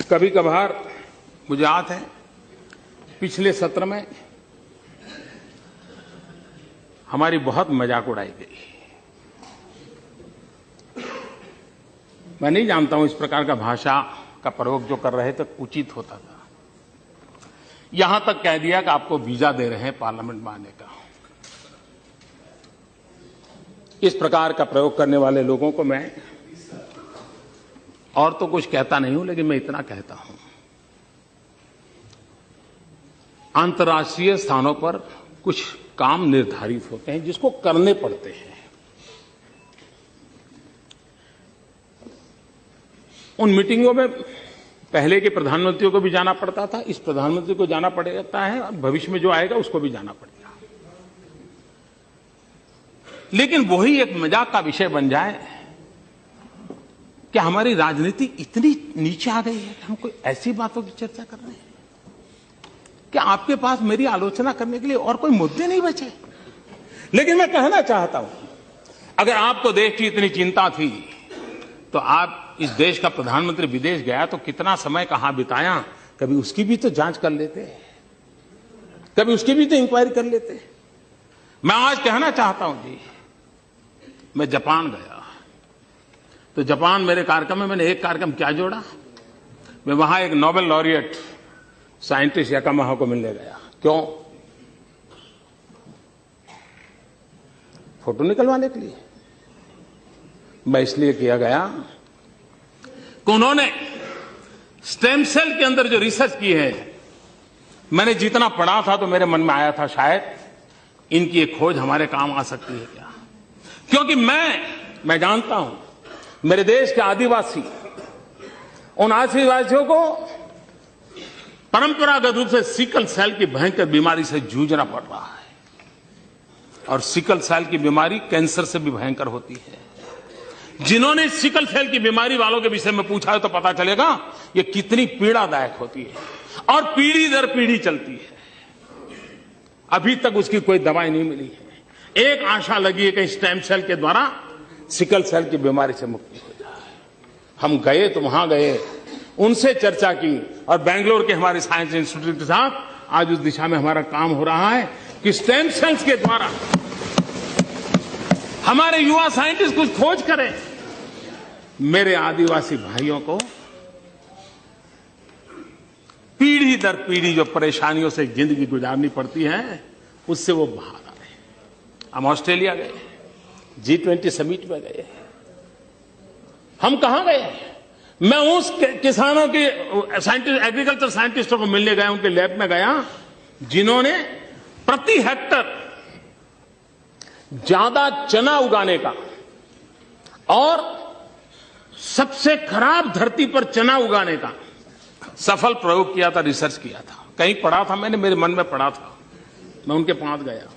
कभी कभार मुझे याद है पिछले सत्र में हमारी बहुत मजाक उड़ाई गई। मैं नहीं जानता हूं इस प्रकार का भाषा का प्रयोग जो कर रहे थे उचित होता था। यहां तक कह दिया कि आपको वीजा दे रहे हैं पार्लियामेंट में आने का। इस प्रकार का प्रयोग करने वाले लोगों को मैं और तो कुछ कहता नहीं हूं, लेकिन मैं इतना कहता हूं, अंतर्राष्ट्रीय स्थानों पर कुछ काम निर्धारित होते हैं जिसको करने पड़ते हैं। उन मीटिंगों में पहले के प्रधानमंत्रियों को भी जाना पड़ता था, इस प्रधानमंत्री को जाना पड़ता है, और भविष्य में जो आएगा उसको भी जाना पड़ेगा। लेकिन वही एक मजाक का विषय बन जाए कि हमारी राजनीति इतनी नीचे आ गई है कि हम कोई ऐसी बातों की चर्चा कर रहे हैं कि आपके पास मेरी आलोचना करने के लिए और कोई मुद्दे नहीं बचे। लेकिन मैं कहना चाहता हूं, अगर आपको देश की इतनी चिंता थी तो आप इस देश का प्रधानमंत्री विदेश गया तो कितना समय कहां बिताया, कभी उसकी भी तो जांच कर लेते, कभी उसकी भी तो इंक्वायरी कर लेते। मैं आज कहना चाहता हूं जी, मैं जापान गया तो जापान मेरे कार्यक्रम में मैंने एक कार्यक्रम क्या जोड़ा, मैं वहां एक नोबेल लॉरिएट साइंटिस्ट याकामाहा को मिलने गया। क्यों? फोटो निकलवाने के लिए। मैं इसलिए किया गया कि उन्होंने स्टेम सेल के अंदर जो रिसर्च की है, मैंने जितना पढ़ा था तो मेरे मन में आया था शायद इनकी एक खोज हमारे काम आ सकती है क्या। क्योंकि मैं जानता हूं मेरे देश के आदिवासी, उन आदिवासियों को परंपरागत रूप से सिकल सेल की भयंकर बीमारी से जूझना पड़ रहा है, और सिकल सेल की बीमारी कैंसर से भी भयंकर होती है। जिन्होंने सिकल सेल की बीमारी वालों के विषय में पूछा है तो पता चलेगा ये कितनी पीड़ादायक होती है और पीढ़ी दर पीढ़ी चलती है। अभी तक उसकी कोई दवाई नहीं मिली है। एक आशा लगी है कि स्टेम सेल के द्वारा सिकल सेल की बीमारी से मुक्ति हो जाए। हम गए तो वहां गए, उनसे चर्चा की, और बेंगलोर के हमारे साइंस इंस्टीट्यूट के साथ आज उस दिशा में हमारा काम हो रहा है कि स्टेम सेल्स के द्वारा हमारे युवा साइंटिस्ट कुछ खोज करें। मेरे आदिवासी भाइयों को पीढ़ी दर पीढ़ी जो परेशानियों से जिंदगी गुजारनी पड़ती है उससे वो बाहर आए। हम ऑस्ट्रेलिया गए, G20 समिट में गए। हम कहां गए? मैं उस किसानों के साइंटिस्ट, एग्रीकल्चर साइंटिस्टों को मिलने गया, उनके लैब में गया जिन्होंने प्रति हेक्टर ज्यादा चना उगाने का और सबसे खराब धरती पर चना उगाने का सफल प्रयोग किया था, रिसर्च किया था। कहीं पढ़ा था मैंने, मेरे मन में पढ़ा था, मैं उनके पास गया।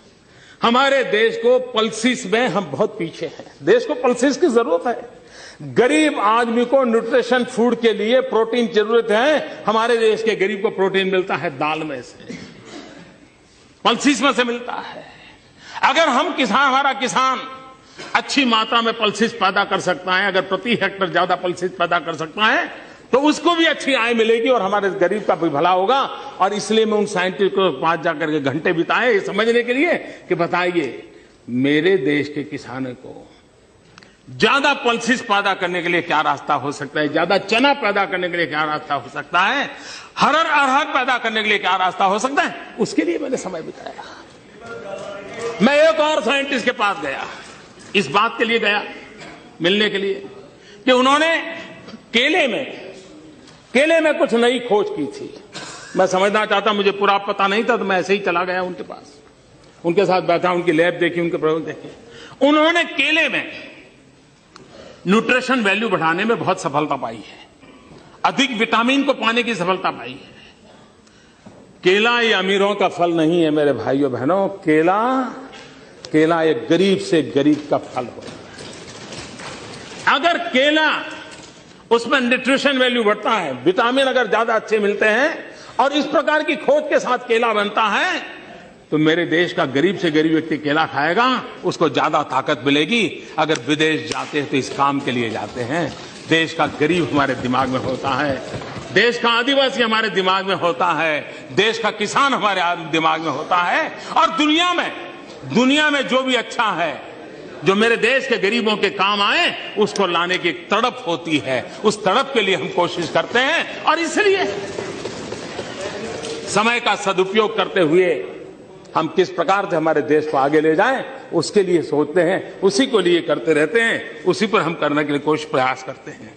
हमारे देश को पल्सिस में हम बहुत पीछे हैं। देश को पल्सिस की जरूरत है। गरीब आदमी को न्यूट्रिशन फूड के लिए प्रोटीन जरूरत है। हमारे देश के गरीब को प्रोटीन मिलता है दाल में से, पल्सिस में से मिलता है। अगर हम हमारा किसान अच्छी मात्रा में पल्सिस पैदा कर सकता है, अगर प्रति हेक्टर ज्यादा पल्सिस पैदा कर सकता है तो उसको भी अच्छी आय मिलेगी और हमारे गरीब का भी भला होगा। और इसलिए मैं उन साइंटिस्ट को पास जाकर के घंटे बिताए समझने के लिए कि बताइए मेरे देश के किसानों को ज्यादा पल्सिस पैदा करने के लिए क्या रास्ता हो सकता है, ज्यादा चना पैदा करने के लिए क्या रास्ता हो सकता है, हरड़ अरहर पैदा करने के लिए क्या रास्ता हो सकता है, उसके लिए मैंने समय बिताया। मैं एक और साइंटिस्ट के पास गया, इस बात के लिए गया मिलने के लिए कि उन्होंने केले में कुछ नई खोज की थी। मैं समझना चाहता, मुझे पूरा पता नहीं था, तो मैं ऐसे ही चला गया उनके पास, उनके साथ बैठा, उनकी लैब देखी, उनके प्रयोग देखे। उन्होंने केले में न्यूट्रिशन वैल्यू बढ़ाने में बहुत सफलता पाई है, अधिक विटामिन को पाने की सफलता पाई है। केला ये अमीरों का फल नहीं है मेरे भाइयों बहनों, केला एक गरीब से गरीब का फल हो। अगर केला उसमें न्यूट्रिशन वैल्यू बढ़ता है, विटामिन अगर ज्यादा अच्छे मिलते हैं और इस प्रकार की खोज के साथ केला बनता है तो मेरे देश का गरीब से गरीब व्यक्ति केला खाएगा, उसको ज्यादा ताकत मिलेगी। अगर विदेश जाते हैं तो इस काम के लिए जाते हैं। देश का गरीब हमारे दिमाग में होता है। देश का आदिवासी हमारे दिमाग में होता है, देश का किसान हमारे दिमाग में होता है, और दुनिया में जो भी अच्छा है, जो मेरे देश के गरीबों के काम आए, उसको लाने की एक तड़प होती है। उस तड़प के लिए हम कोशिश करते हैं, और इसलिए समय का सदुपयोग करते हुए हम किस प्रकार से हमारे देश को आगे ले जाएं, उसके लिए सोचते हैं, उसी को लिए करते रहते हैं, उसी पर हम करने के लिए कोशिश प्रयास करते हैं।